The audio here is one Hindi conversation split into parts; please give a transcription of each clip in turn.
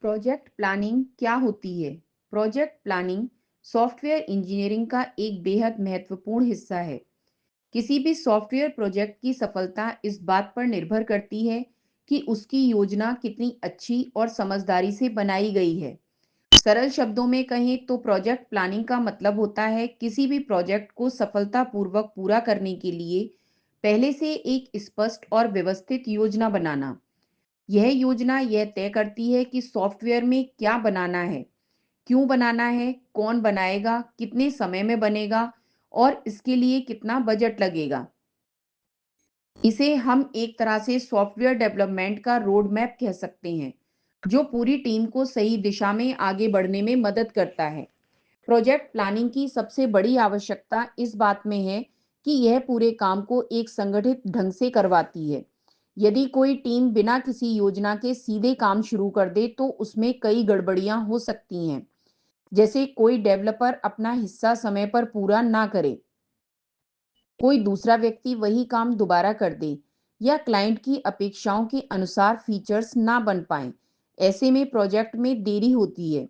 प्रोजेक्ट प्लानिंग क्या होती है? प्रोजेक्ट प्लानिंग सॉफ्टवेयर इंजीनियरिंग का एक बेहद महत्वपूर्ण हिस्सा है। किसी भी सॉफ्टवेयर प्रोजेक्ट की सफलता इस बात पर निर्भर करती है कि उसकी योजना कितनी अच्छी और समझदारी से बनाई गई है। सरल शब्दों में कहें तो प्रोजेक्ट प्लानिंग का मतलब होता है किसी भी प्रोजेक्ट को सफलतापूर्वक पूरा करने के लिए पहले से एक स्पष्ट और व्यवस्थित योजना बनाना। यह योजना यह तय करती है कि सॉफ्टवेयर में क्या बनाना है, क्यों बनाना है, कौन बनाएगा, कितने समय में बनेगा और इसके लिए कितना बजट लगेगा। इसे हम एक तरह से सॉफ्टवेयर डेवलपमेंट का रोड मैप कह सकते हैं, जो पूरी टीम को सही दिशा में आगे बढ़ने में मदद करता है। प्रोजेक्ट प्लानिंग की सबसे बड़ी आवश्यकता इस बात में है कि यह पूरे काम को एक संगठित ढंग से करवाती है। यदि कोई टीम बिना किसी योजना के सीधे काम शुरू कर दे तो उसमें कई गड़बड़ियां हो सकती हैं, जैसे कोई डेवलपर अपना हिस्सा समय पर पूरा ना करे, कोई दूसरा व्यक्ति वही काम दोबारा कर दे या क्लाइंट की अपेक्षाओं के अनुसार फीचर्स ना बन पाएं। ऐसे में प्रोजेक्ट में देरी होती है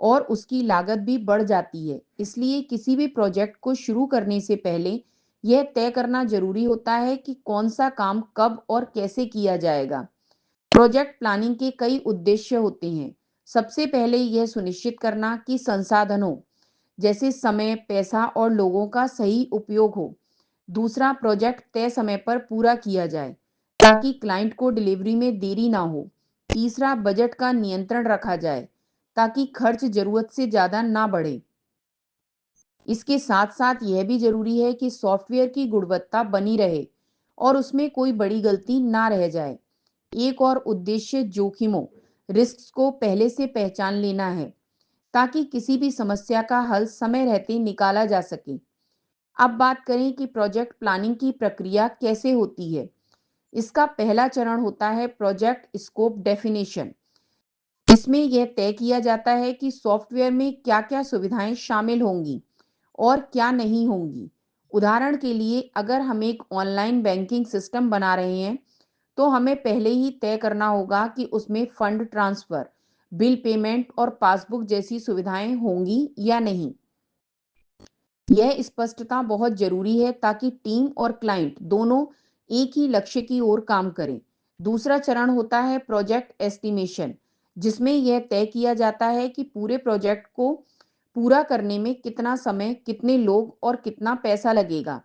और उसकी लागत भी बढ़ जाती है। इसलिए किसी भी प्रोजेक्ट को शुरू करने से पहले यह तय करना जरूरी होता है कि कौन सा काम कब और कैसे किया जाएगा। प्रोजेक्ट प्लानिंग के कई उद्देश्य होते हैं। सबसे पहले यह सुनिश्चित करना कि संसाधनों जैसे समय, पैसा और लोगों का सही उपयोग हो। दूसरा, प्रोजेक्ट तय समय पर पूरा किया जाए ताकि क्लाइंट को डिलीवरी में देरी ना हो। तीसरा, बजट का नियंत्रण रखा जाए ताकि खर्च जरूरत से ज्यादा ना बढ़े। इसके साथ साथ यह भी जरूरी है कि सॉफ्टवेयर की गुणवत्ता बनी रहे और उसमें कोई बड़ी गलती ना रह जाए। एक और उद्देश्य जोखिमों, रिस्क को पहले से पहचान लेना है ताकि किसी भी समस्या का हल समय रहते निकाला जा सके। अब बात करें कि प्रोजेक्ट प्लानिंग की प्रक्रिया कैसे होती है। इसका पहला चरण होता है प्रोजेक्ट स्कोप डेफिनेशन। इसमें यह तय किया जाता है कि सॉफ्टवेयर में क्या-क्या सुविधाएं शामिल होंगी और क्या नहीं होंगी। उदाहरण के लिए, अगर हम एक ऑनलाइन बैंकिंग सिस्टम बना रहे हैं, तो हमें पहले ही तय करना होगा कि उसमें फंड ट्रांसफर, बिल पेमेंट और पासबुक जैसी सुविधाएं होंगी या नहीं। यह स्पष्टता बहुत जरूरी है ताकि टीम और क्लाइंट दोनों एक ही लक्ष्य की ओर काम करें। दूसरा चरण होता है प्रोजेक्ट एस्टिमेशन, जिसमें यह तय किया जाता है कि पूरे प्रोजेक्ट को पूरा करने में कितना समय, कितने लोग और कितना पैसा लगेगा।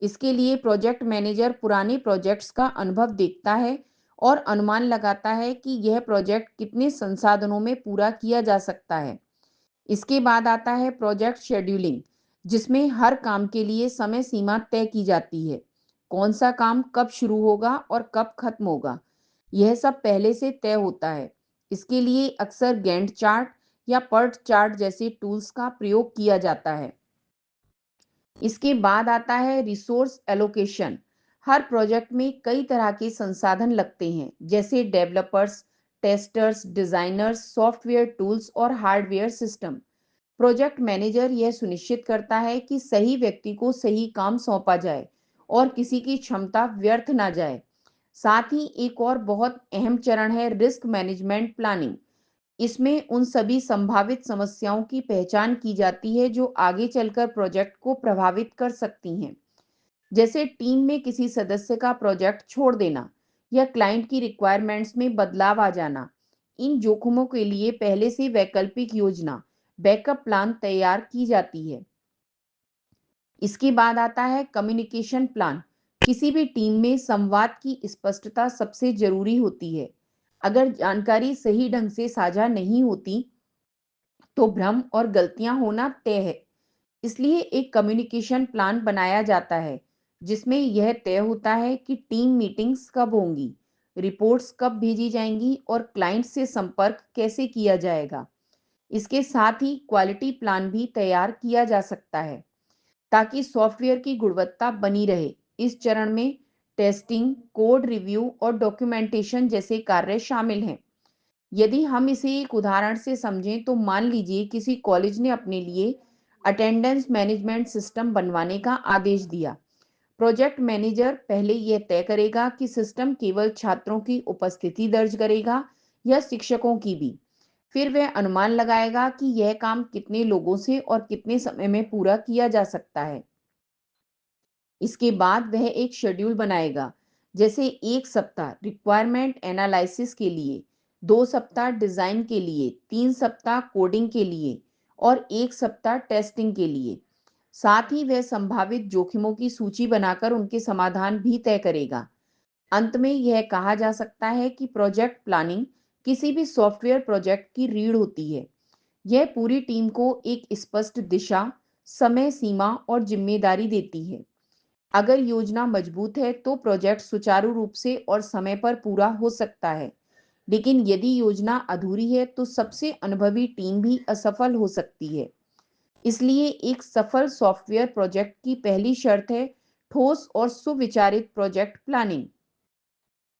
इसके लिए प्रोजेक्ट मैनेजर पुराने प्रोजेक्ट्स का अनुभव देखता है और अनुमान लगाता है कि यह प्रोजेक्ट कितने संसाधनों में पूरा किया जा सकता है। इसके बाद आता है प्रोजेक्ट शेड्यूलिंग, जिसमें हर काम के लिए समय सीमा तय की जाती है। कौन सा काम कब शुरू होगा और कब खत्म होगा, यह सब पहले से तय होता है। इसके लिए अक्सर गैंट चार्ट या पर्ट चार्ट जैसे टूल्स का प्रयोग किया जाता है। इसके बाद आता है रिसोर्स एलोकेशन। हर प्रोजेक्ट में कई तरह के संसाधन लगते हैं, जैसे developers, testers, designers, software tools और हार्डवेयर सिस्टम। प्रोजेक्ट मैनेजर यह सुनिश्चित करता है कि सही व्यक्ति को सही काम सौंपा जाए और किसी की क्षमता व्यर्थ ना जाए। साथ ही एक और बहुत अहम चरण है रिस्क मैनेजमेंट प्लानिंग। इसमें उन सभी संभावित समस्याओं की पहचान की जाती है जो आगे चलकर प्रोजेक्ट को प्रभावित कर सकती हैं, जैसे टीम में किसी सदस्य का प्रोजेक्ट छोड़ देना या क्लाइंट की रिक्वायरमेंट्स में बदलाव आ जाना। इन जोखिमों के लिए पहले से वैकल्पिक योजना, बैकअप प्लान तैयार की जाती है। इसके बाद आता है कम्युनिकेशन प्लान। किसी भी टीम में संवाद की स्पष्टता सबसे जरूरी होती है। अगर जानकारी सही ढंग से साझा नहीं होती तो भ्रम और गलतियां होना तय है। इसलिए एक कम्युनिकेशन प्लान बनाया जाता है, जिसमें यह तय होता है कि टीम मीटिंग्स कब होंगी, रिपोर्ट्स कब भेजी जाएंगी और क्लाइंट से संपर्क कैसे किया जाएगा। इसके साथ ही क्वालिटी प्लान भी तैयार किया जा सकता है ताकि सॉफ्टवेयर की गुणवत्ता बनी रहे। इस चरण में टेस्टिंग, कोड रिव्यू और डॉक्यूमेंटेशन जैसे कार्य शामिल हैं। यदि हम इसे एक उदाहरण से समझें तो मान लीजिए किसी कॉलेज ने अपने लिए अटेंडेंस मैनेजमेंट सिस्टम बनवाने का आदेश दिया। प्रोजेक्ट मैनेजर पहले यह तय करेगा कि सिस्टम केवल छात्रों की उपस्थिति दर्ज करेगा या शिक्षकों की भी। फिर वह अनुमान लगाएगा कि यह काम कितने लोगों से और कितने समय में पूरा किया जा सकता है। इसके बाद वह एक शेड्यूल बनाएगा, जैसे 1 सप्ताह रिक्वायरमेंट एनालिसिस के लिए, 2 सप्ताह डिज़ाइन के लिए, 3 सप्ताह कोडिंग के लिए और 1 सप्ताह टेस्टिंग के लिए। साथ ही वह संभावित जोखिमों की सूची बनाकर उनके समाधान भी तय करेगा। अंत में यह कहा जा सकता है कि प्रोजेक्ट प्लानिंग किसी भी सॉफ्टवेयर प्रोजेक्ट की रीढ़ होती है। यह पूरी टीम को एक स्पष्ट दिशा, समय सीमा और जिम्मेदारी देती है। अगर योजना मजबूत है तो प्रोजेक्ट सुचारू रूप से और समय पर पूरा हो सकता है। लेकिन यदि योजना अधूरी है तो सबसे अनुभवी टीम भी असफल हो सकती है। इसलिए एक सफल सॉफ्टवेयर प्रोजेक्ट की पहली शर्त है ठोस और सुविचारित प्रोजेक्ट प्लानिंग।